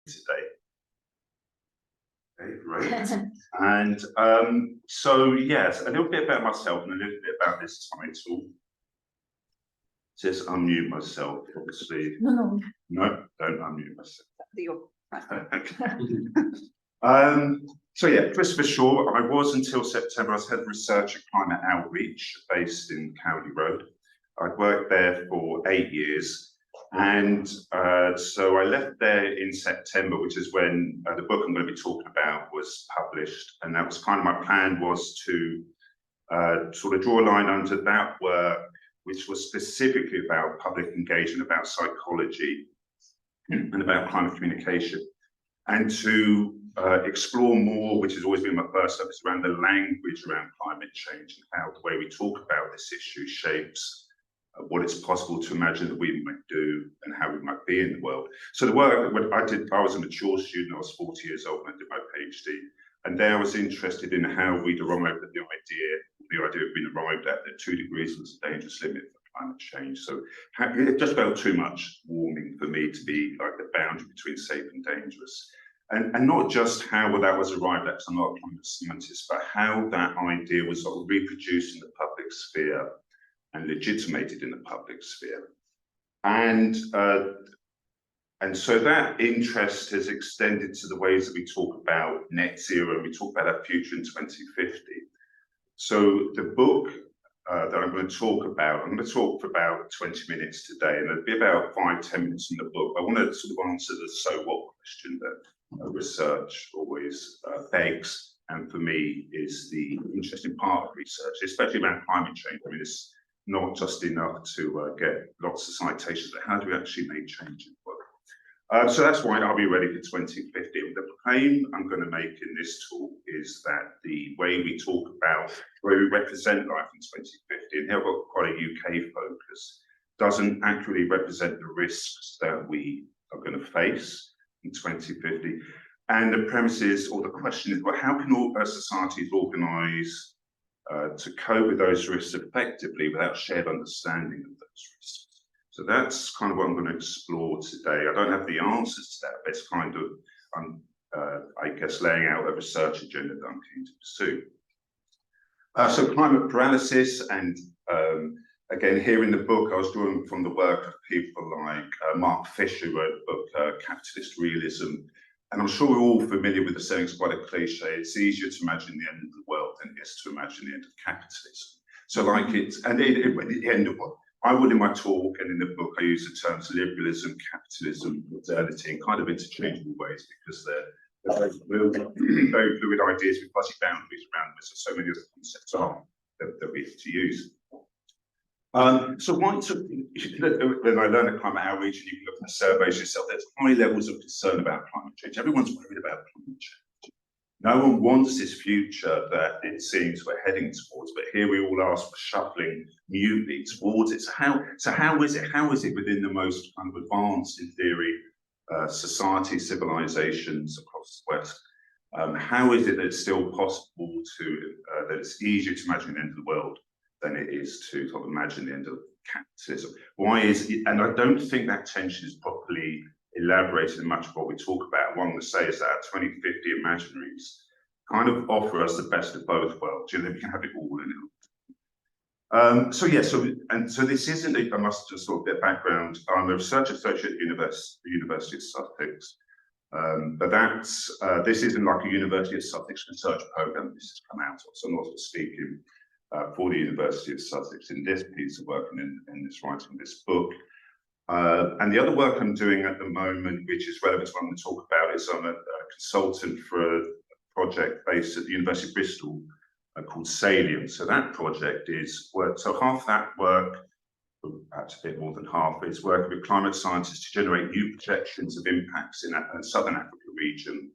today. Okay, great. And so, yes, a little bit about myself and a little bit about this title. Just unmute myself, obviously. No, No, don't unmute myself. no. So yeah, Christopher Shaw. I was until September. I was head of research at Climate Outreach, based in Cowley Road. I'd worked there for 8 years, and so I left there in September, which is when the book I'm going to be talking about was published. And that was kind of my plan, was to sort of draw a line under that work, which was specifically about public engagement, about psychology, and about climate communication, and to explore more, which has always been my first focus, around the language around climate change and how the way we talk about this issue shapes what it's possible to imagine that we might do and how we might be in the world. So the work I did, I was a mature student, I was 40 years old when I did my PhD, and there I was interested in how we'd arrived at the idea of being arrived at that 2 degrees was a dangerous limit for climate change. So it just felt too much warming for me to be like the boundary between safe and dangerous. And not just how that was arrived at, because I'm not a climate scientist, but how that idea was sort of reproduced in the public sphere and legitimated in the public sphere. And so that interest has extended to the ways that we talk about net zero, and we talk about our future in 2050. So the book that I'm going to talk about, I'm going to talk for about 20 minutes today, and there'll be about 5-10 minutes in the book. I want to sort of answer the so what question that research always begs, and for me is the interesting part of research, especially around climate change. I mean, it's not just enough to get lots of citations, but how do we actually make change in the world? So that's why I'll be ready for 2050. The claim I'm going to make in this talk is that the way we talk about, the way we represent life in 2050, and here I've got quite a UK focus, doesn't accurately represent the risks that we are going to face in 2050. And the premise is, or the question is, well, how can all societies organise to cope with those risks effectively without shared understanding of those risks? So that's kind of what I'm going to explore today. I don't have the answers to that, but it's kind of, I guess, laying out a research agenda that I'm keen to pursue. So climate paralysis, and again, here in the book, I was drawing from the work of people like Mark Fisher, who wrote the book Capitalist Realism. And I'm sure we're all familiar with the saying, it's quite a cliche, it's easier to imagine the end of the world than it is to imagine the end of capitalism. So like it's, and the end of what? I would in my talk and in the book, I use the terms liberalism, capitalism, modernity in kind of interchangeable ways, because they're very fluid ideas with fuzzy boundaries around them. So many of the concepts are that we have to use. So when I learned at Climate Outreach, and you can look at the surveys yourself, there's high levels of concern about climate change. Everyone's worried about climate change. No one wants this future that it seems we're heading towards, but here we all ask for shuffling mutely towards it. So how is it within the most kind of advanced, in theory, society, civilizations across the West? How is it that it's still possible to, that it's easier to imagine the end of the world than it is to sort of imagine the end of capitalism? Why is it, and I don't think that tension is properly elaborated in much of what we talk about. One would say is that our 2050 imaginaries kind of offer us the best of both worlds. You know, we can have it all in it. So this isn't, I must just sort of get background. I'm a research associate at the University of Sussex. But that's, this isn't like a University of Sussex research program this has come out of. So I'm not speaking for the University of Sussex in this piece of work and in this writing this book. And the other work I'm doing at the moment, which is relevant to what I'm going to talk about, is I'm a consultant for a project based at the University of Bristol called Salient. So that project is work, so half that work, perhaps a bit more than half, is working with climate scientists to generate new projections of impacts in the Southern Africa region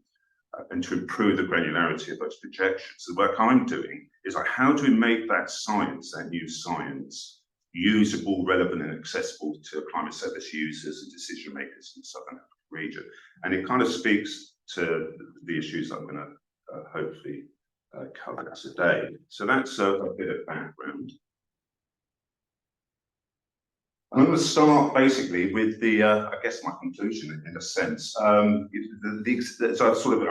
and to improve the granularity of those projections. The work I'm doing is like, how do we make that science, that new science, usable, relevant, and accessible to climate service users and decision makers in the Southern Africa region? And it kind of speaks to the issues I'm going to hopefully cover today. So that's a bit of background. I'm going to start basically with the, I guess, my conclusion in a sense. So I'm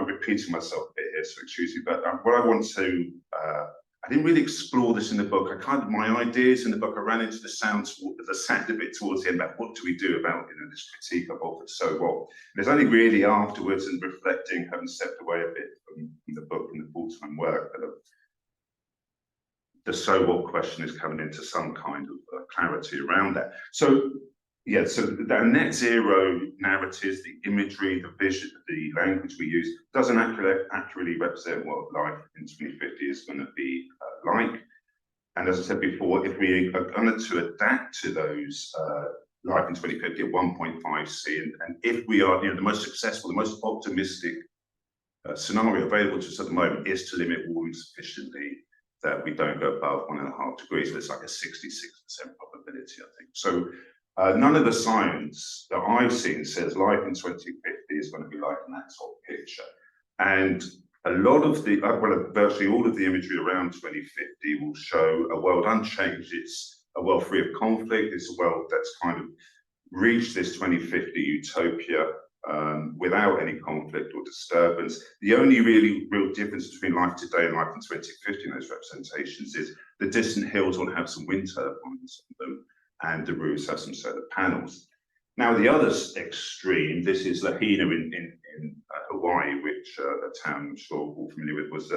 repeating myself a bit here, so excuse me, but what I want to, I didn't really explore this in the book. My ideas in the book, I ran into the sound a bit towards the end about what do we do about this critique I've offered so well. And it's only really afterwards and reflecting, having stepped away a bit from the book and the full-time work, that the so what question is coming into some kind of clarity around that. So yeah, so the net zero narratives, the imagery, the vision, the language we use doesn't accurately represent what life in 2050 is going to be like. And as I said before, if we are going to adapt to those life in 2050 at 1.5 C, and if we are the most successful, the most optimistic scenario available to us at the moment is to limit warming sufficiently that we don't go above 1.5 degrees. So it's like a 66% probability, I think. So none of the science that I've seen says life in 2050 is going to be like in that top picture. And a lot of the, well, virtually all of the imagery around 2050 will show a world unchanged. It's a world free of conflict. It's a world that's kind of reached this 2050 utopia without any conflict or disturbance. The only really real difference between life today and life in 2050 in those representations is the distant hills will have some wind turbines on them, and the roofs have some solar panels. Now, the other extreme, this is Lahaina in Hawaii, which a town I'm sure we're all familiar with, was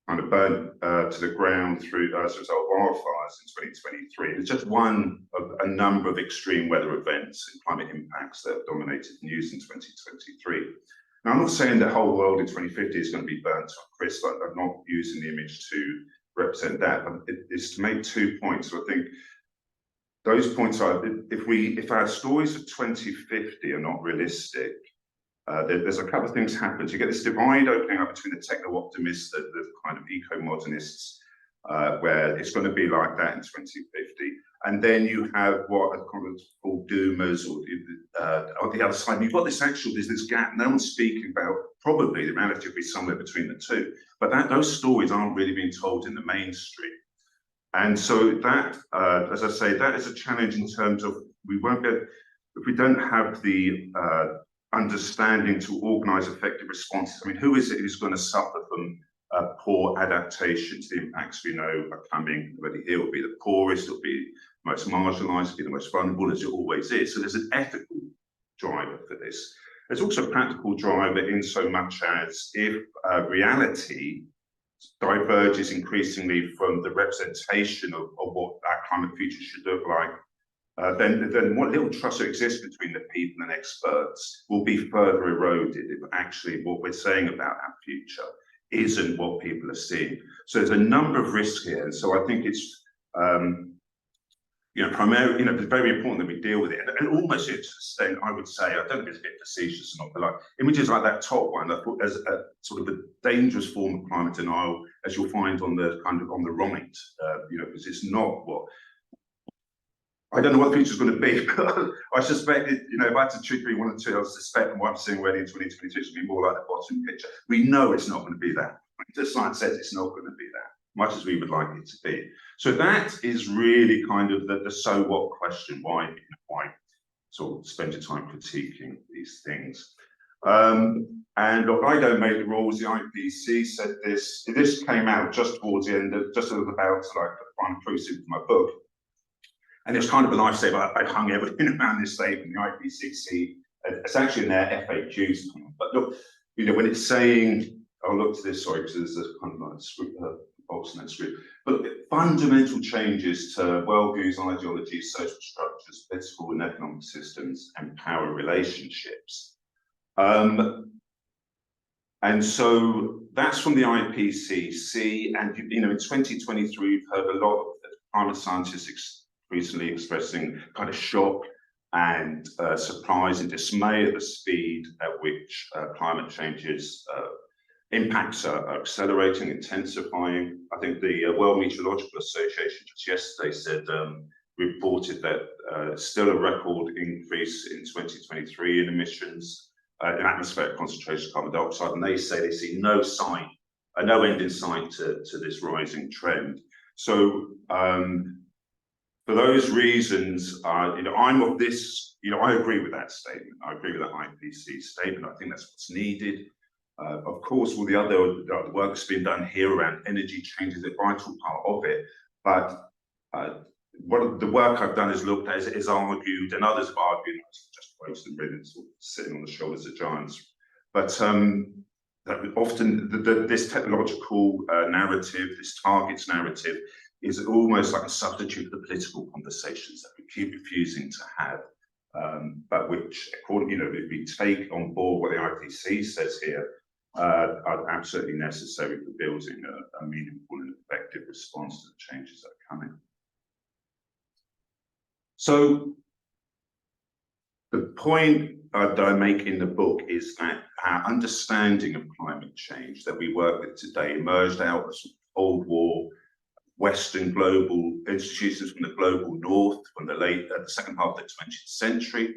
kind of burnt to the ground through as a result of wildfires in 2023. It's just one of a number of extreme weather events and climate impacts that have dominated news in 2023. Now, I'm not saying the whole world in 2050 is going to be burnt to a crisp. I'm not using the image to represent that, but it is to make 2 points. So I think those points are, if our stories of 2050 are not realistic, there's a couple of things happen. You get this divide opening up between the techno-optimists, the kind of eco-modernists, where it's going to be like that in 2050. And then you have what are called doomers, or on the other side, you've got this there's this gap. No one's speaking about, probably the reality will be somewhere between the two. But those stories aren't really being told in the mainstream. And so that, as I say, that is a challenge in terms of if we don't have the understanding to organise effective responses. I mean, who is it who's going to suffer from poor adaptation to the impacts we know are coming already here? It'll be the poorest, it'll be the most marginalised, it'll be the most vulnerable, as it always is. So there's an ethical driver for this. There's also a practical driver in so much as if reality diverges increasingly from the representation of what our climate future should look like, then what little trust that exists between the people and experts will be further eroded if actually what we're saying about our future isn't what people are seeing. So there's a number of risks here. And so I think it's, primarily, it's very important that we deal with it. And almost to an extent, I would say, I don't know if it's a bit facetious or not, but like images like that top one, I thought as a sort of a dangerous form of climate denial, as you'll find on the right, because it's not what, I don't know what the future is going to be, but I suspect if I had to choose between one or two, I suspect what I'm seeing already in 2022 is going to be more like the bottom picture. We know it's not going to be that. The science says it's not going to be that, much as we would like it to be. So that is really kind of the so what question, why sort of spend your time critiquing these things. And look, I don't make the rules. The IPCC said this came out just towards the end, just about like the final proofs of my book. And it's kind of a lifesaver. I hung everything around this statement, the IPCC. It's actually in their FAQs. But look, when it's saying, I'll look to this, sorry, because there's a kind of like box in that script. But fundamental changes to worldviews, ideologies, social structures, political and economic systems, and power relationships. And so that's from the IPCC. And in 2023, we've heard a lot of climate scientists recently expressing kind of shock and surprise and dismay at the speed at which climate change's impacts are accelerating, intensifying. I think the World Meteorological Association just yesterday reported that still a record increase in 2023 in emissions, in atmospheric concentration of carbon dioxide, and they say they see no end in sight to this rising trend. So for those reasons, I'm of this, I agree with that statement. I agree with that IPCC statement. I think that's what's needed. Of course, all the work that's been done here around energy change is a vital part of it. But what the work I've done is looked at, is argued, and others have argued, just quotes them really, sort of sitting on the shoulders of giants. But that often this technological narrative, this targets narrative, is almost like a substitute for the political conversations that we keep refusing to have, but which, according, if we take on board what the IPCC says here, are absolutely necessary for building a meaningful and effective response to the changes that are coming. So the point that I make in the book is that our understanding of climate change that we work with today emerged out of Cold War Western global institutions from the global north, from the second half of the 20th century.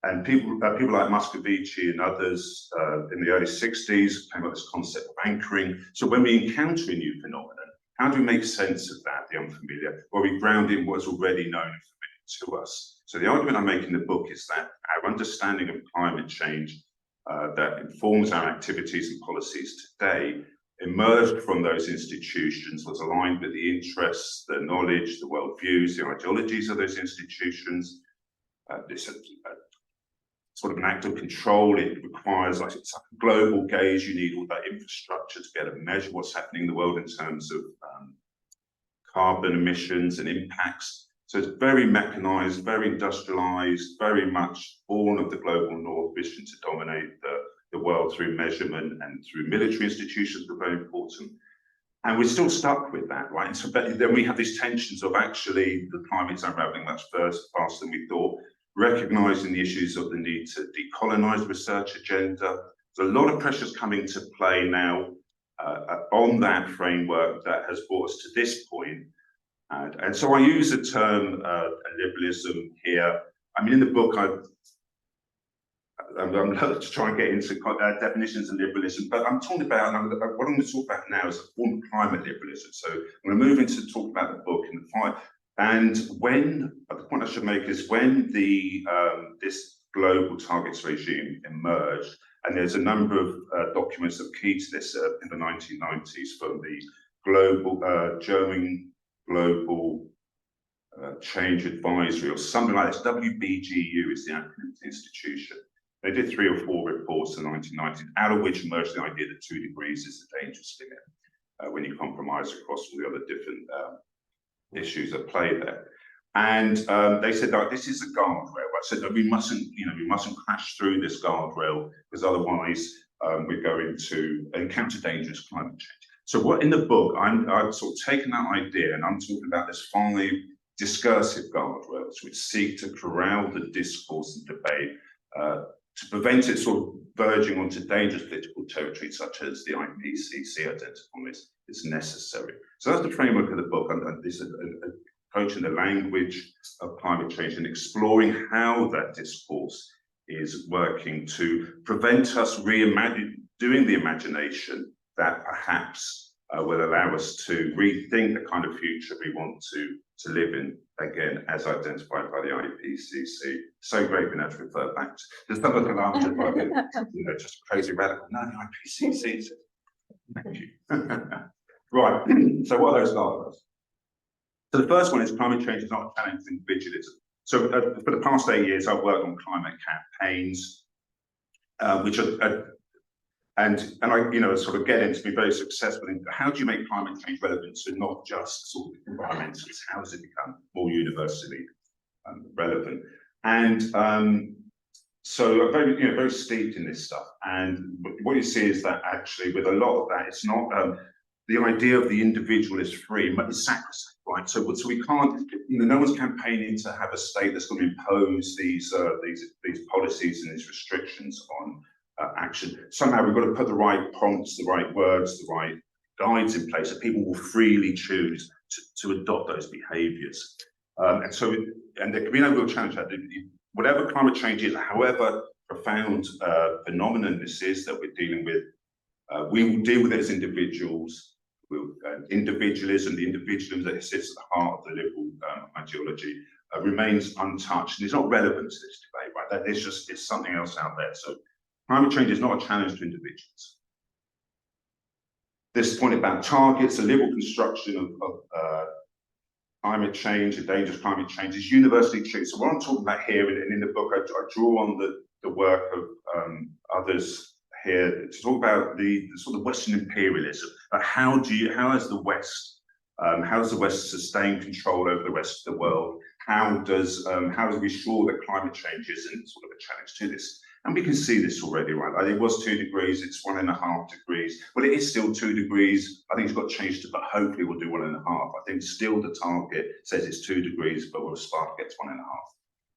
And people like Moscovici and others in the early 60s came up with this concept of anchoring. So when we encounter a new phenomenon, how do we make sense of that, the unfamiliar? Well, we ground in what's already known and familiar to us. So the argument I make in the book is that our understanding of climate change that informs our activities and policies today emerged from those institutions, was aligned with the interests, the knowledge, the worldviews, the ideologies of those institutions. This sort of an act of control. It requires, like, it's like a global gaze. You need all that infrastructure to be able to measure what's happening in the world in terms of carbon emissions and impacts. So it's very mechanized, very industrialized, very much born of the global north, vision to dominate the world through measurement and through military institutions that are very important. And we're still stuck with that, right? And so then we have these tensions of actually the climate's unraveling much faster than we thought, recognizing the issues of the need to decolonize the research agenda. There's a lot of pressures coming to play now on that framework that has brought us to this point. And so I use the term liberalism here. I mean, in the book, I'm to try and get into definitions of liberalism, but I'm talking about, what I'm going to talk about now is a form of climate liberalism. So I'm going to move into talk about the book in the fight. And the point I should make is when this global targets regime emerged, and there's a number of documents that are key to this in the 1990s from the German Global Change Advisory or something like this. WBGU is the acronym of the institution. They did 3 or 4 reports in the 1990s, out of which emerged the idea that 2 degrees is the dangerous limit when you compromise across all the other different issues at play there. And they said that this is a guardrail, right? So that we mustn't crash through this guardrail, because otherwise we're going to encounter dangerous climate change. So what in the book, I've sort of taken that idea and I'm talking about this 5 discursive guardrails which seek to corral the discourse and debate to prevent it sort of verging onto dangerous political territory, such as the IPCC identified is necessary. So that's the framework of the book, and this is approaching the language of climate change and exploring how that discourse is working to prevent us doing the imagination that perhaps will allow us to rethink the kind of future we want to live in, again, as identified by the IPCC. So great being able to refer back to. There's some of the laughter by the, just crazy radical. No, the IPCC. Thank you. Right. So what are those guidelines? So the first one is climate change is not a challenge to individualism. So for the past 8 years, I've worked on climate campaigns, which are and I sort of get into be very successful in how do you make climate change relevant to not just sort of environmentalists? How does it become more universally relevant? And so I'm very steeped in this stuff. And what you see is that actually with a lot of that, it's not the idea of the individual is free, but it's sacrosanct, right? So we can't, no one's campaigning to have a state that's going to impose these policies and these restrictions on action. Somehow we've got to put the right prompts, the right words, the right guides in place so people will freely choose to adopt those behaviours. And there can be no real challenge that whatever climate change is, however profound phenomenon this is that we're dealing with, we will deal with it as individuals. individualism, the individualism that sits at the heart of the liberal ideology, remains untouched and is not relevant to this debate, right? That it's something else out there. So climate change is not a challenge to individuals. This point about targets, a liberal construction of climate change, a dangerous climate change, is universally true. So what I'm talking about here, and in the book, I draw on the work of others here to talk about the sort of Western imperialism. How has the West sustained control over the rest of the world? How do we ensure that climate change isn't sort of a challenge to this? And we can see this already, right? It was 2 degrees, it's 1.5 degrees. Well, it is still 2 degrees. I think it's got changed to, but hopefully we'll do 1.5. I think still the target says it's 2 degrees, but we'll start to get to 1.5.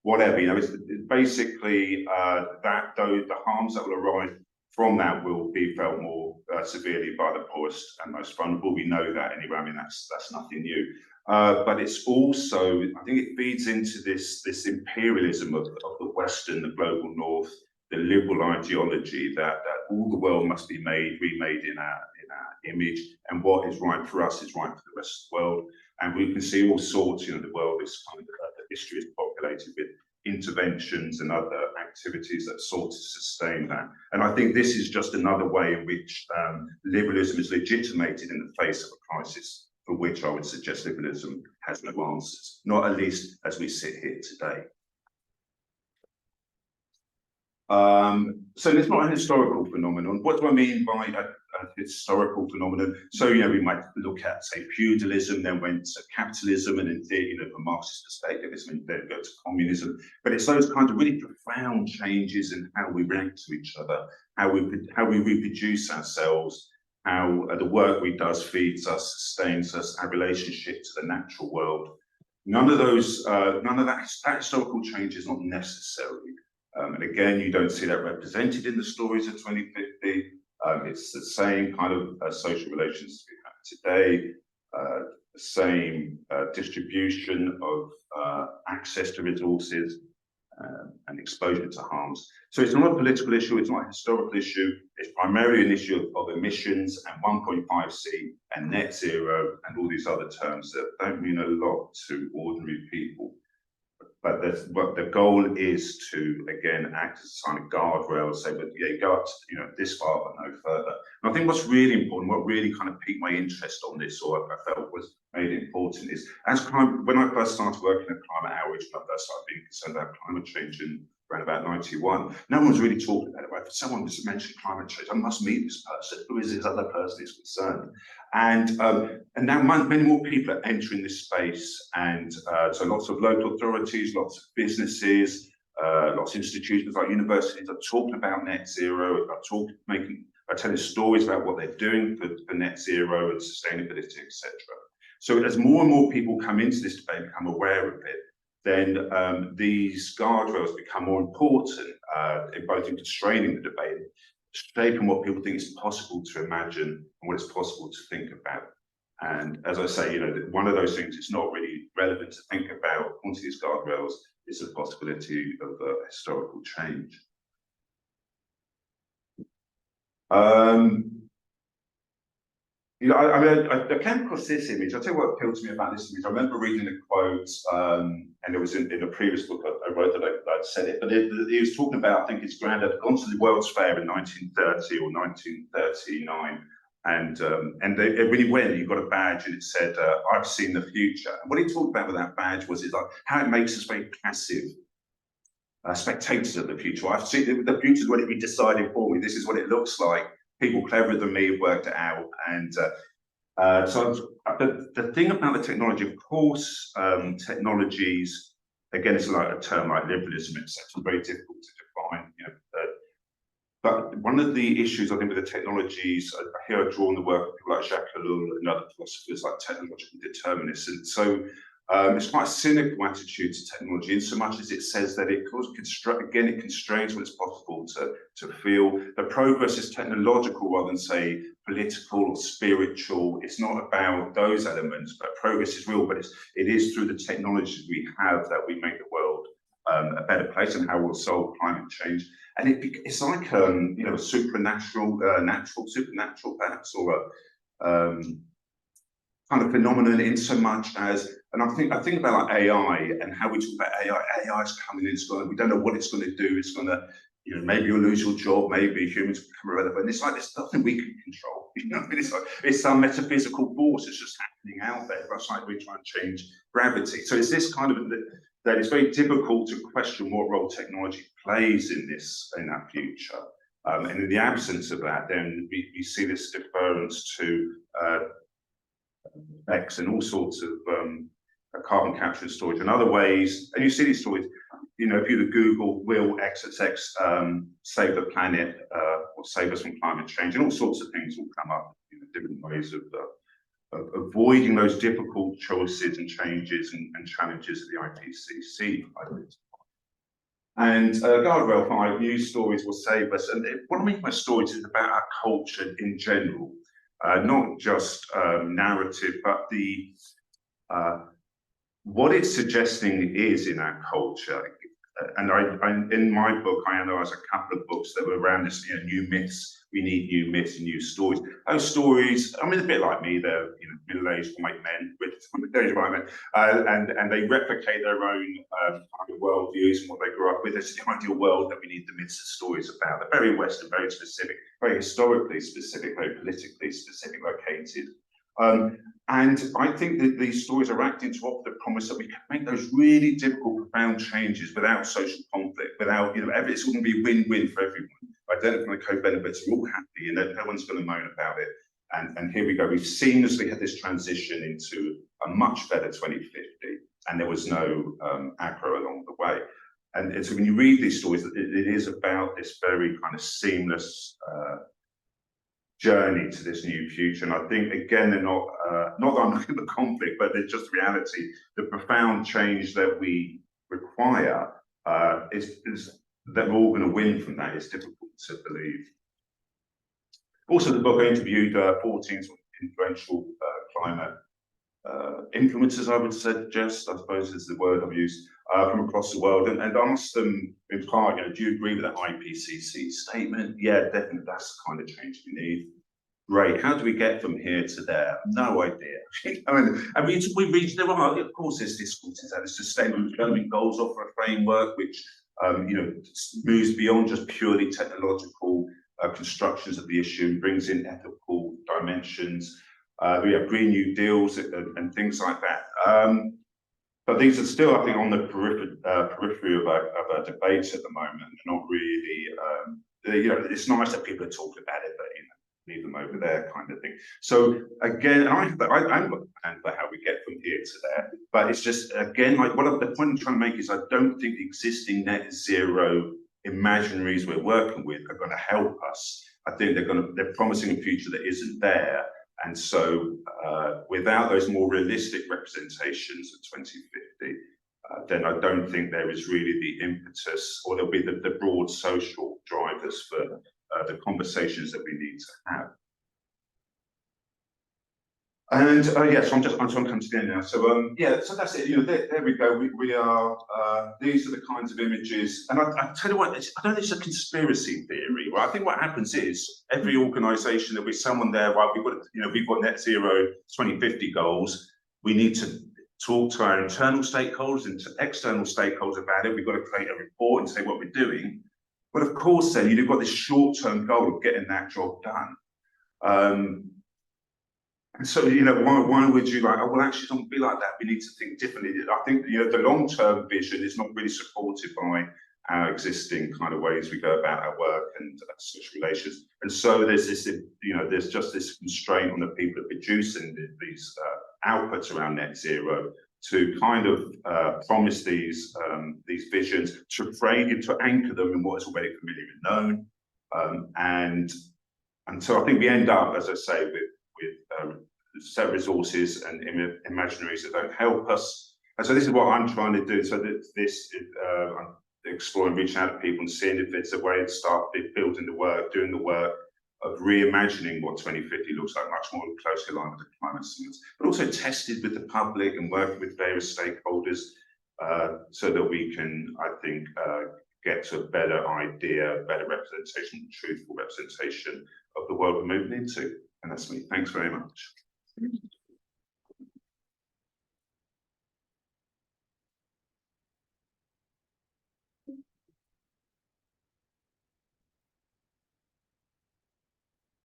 Whatever, it's basically the harms that will arise from that will be felt more severely by the poorest and most vulnerable. We know that anyway. I mean, that's nothing new. But it's also, I think it feeds into this imperialism of the Western, the global North, the liberal ideology that all the world must be remade in our image, and what is right for us is right for the rest of the world. And we can see all sorts. The world is kind of the history is populated with interventions and other activities that sought to sustain that. And I think this is just another way in which liberalism is legitimated in the face of a crisis for which I would suggest liberalism has no answers, not at least as we sit here today. So it's not a historical phenomenon. What do I mean by a historical phenomenon? So, we might look at, say, feudalism, then went to capitalism, and then, from a Marxist perspective, then go to communism. But it's those kinds of really profound changes in how we react to each other, how we reproduce ourselves, how the work we do feeds us, sustains us, our relationship to the natural world. None of that historical change is not necessary. And again, you don't see that represented in the stories of 2050. It's the same kind of social relations we have today, the same distribution of access to resources and exposure to harms. So it's not a political issue, it's not a historical issue, it's primarily an issue of emissions and 1.5C and net zero and all these other terms that don't mean a lot to ordinary people. But the goal is to, again, act as a kind of guardrail, say, but go up to, this far, but no further. And I think what's really important, what really kind of piqued my interest on this, or I felt was made it important, is when I first started working at Climate Outreach, when I first started being concerned about climate change in around about 91, no one was really talking about it. Right? If someone was to mention climate change, I must meet this person. Who is this other person who's concerned? And now many more people are entering this space, and so lots of local authorities, lots of businesses, lots of institutions like universities are talking about net zero, are telling stories about what they're doing for net zero and sustainability, etc. So as more and more people come into this debate, become aware of it, then these guardrails become more important, in both in constraining the debate, shaping what people think is possible to imagine and what is possible to think about. And as I say, one of those things it's not really relevant to think about onto these guardrails is the possibility of historical change. I came across this image. I'll tell you what appealed to me about this image. I remember reading a quote, and it was in a previous book I wrote that I'd said it, but he was talking about, I think his granddad had gone to the World's Fair in 1930 or 1939, and when he went, he got a badge and it said, "I've seen the future." And what he talked about with that badge was like how it makes us very passive spectators of the future. I've seen the future is what it decided for me. This is what it looks like. People cleverer than me have worked it out. And so the thing about the technology, of course, technologies, again, it's like a term like liberalism, etc. Very difficult to define. But one of the issues I think with the technologies, here I draw on the work of people like Jacques Ellul and other philosophers like technological determinists. And so it's quite a cynical attitude to technology in so much as it says that it constrains what it's possible to feel. The progress is technological rather than, say, political or spiritual. It's not about those elements, but progress is real. But it is through the technologies we have that we make the world a better place and how we'll solve climate change. And it's like a supernatural perhaps, or kind of phenomenon in so much as, and I think about like AI and how we talk about AI. AI is coming in, we don't know what it's going to do. It's going to, maybe you'll lose your job, maybe humans become irrelevant. It's like there's nothing we can control. It's like it's some metaphysical force that's just happening out there. That's like we try and change gravity. So it's this kind of that it's very difficult to question what role technology plays in that future. And in the absence of that, then we see this deference to X and all sorts of carbon capture and storage and other ways. And you see these stories, if you Google, will XXX save the planet or save us from climate change, and all sorts of things will come up, different ways of avoiding those difficult choices and changes and challenges that the IPCC identifies. And Guardrail 5, news stories will save us. And what I mean by stories is about our culture in general, not just narrative, but what it's suggesting is in our culture. And I in my book, I analyse a couple of books that were around this, new myths. We need new myths and new stories. Those stories, I mean, a bit like me, they're middle-aged white men with middle-aged white men, and they replicate their own kind of worldviews and what they grew up with. It's the ideal world that we need the myths and stories about. They're very Western, very specific, very historically specific, very politically specific, located. And I think that these stories are acting to offer the promise that we can make those really difficult, profound changes without social conflict, without, it's going to be win-win for everyone. Identifying the co-benefits, we're all happy, and no one's going to moan about it. And here we go. We've seamlessly had this transition into a much better 2050, and there was no aggro along the way. And so when you read these stories, it is about this very kind of seamless journey to this new future. And I think, again, they're not that I'm looking at the conflict, but they're just reality. The profound change that we require is that we're all going to win from that. It's difficult to believe. Also, the book, I interviewed 14 sort of influential climate influencers, I would suggest, I suppose is the word I've used, from across the world, and asked them in part, do you agree with that IPCC statement? Yeah, definitely, that's the kind of change we need. Great. How do we get from here to there? No idea. And we reached there are, of course, there's difficulties. The Sustainable Development Goals offer a framework which moves beyond just purely technological constructions of the issue and brings in ethical dimensions. We have Green New Deals and things like that. But these are still, I think, on the periphery of our debates at the moment. They're not really, it's nice that people are talking about it, but leave them over there, kind of thing. So again, I'm for how we get from here to there, but it's just, again, like the point I'm trying to make is I don't think the existing net zero imaginaries we're working with are going to help us. I think they're promising a future that isn't there. And so without those more realistic representations of 2050, then I don't think there is really the impetus, or there'll be the broad social drivers for the conversations that we need to have. And yes, I'm trying to come to the end now. So so that's it. There we go. We are. These are the kinds of images. And I tell you what, I don't think it's a conspiracy theory. Well, I think what happens is every organisation, there'll be someone there. Right, we've got net zero 2050 goals. We need to talk to our internal stakeholders and to external stakeholders about it. We've got to create a report and say what we're doing. But of course, then you've got this short-term goal of getting that job done. And so, why would you well, actually, don't be like that. We need to think differently. I think, the long-term vision is not really supported by our existing kind of ways we go about our work and social relations. And so there's this, there's just this constraint on the people that are producing these outputs around net zero to kind of promise these visions, to frame, to anchor them in what is already familiar and known. And so I think we end up, as I say, with set resources and imaginaries that don't help us. And so this is what I'm trying to do. So I'm exploring, reaching out to people and seeing if there's a way to start building the work, doing the work of reimagining what 2050 looks like, much more closely aligned with the climate science, but also tested with the public and working with various stakeholders so that we can, I think, get to a better idea, better representation, truthful representation of the world we're moving into. And that's me. Thanks very much.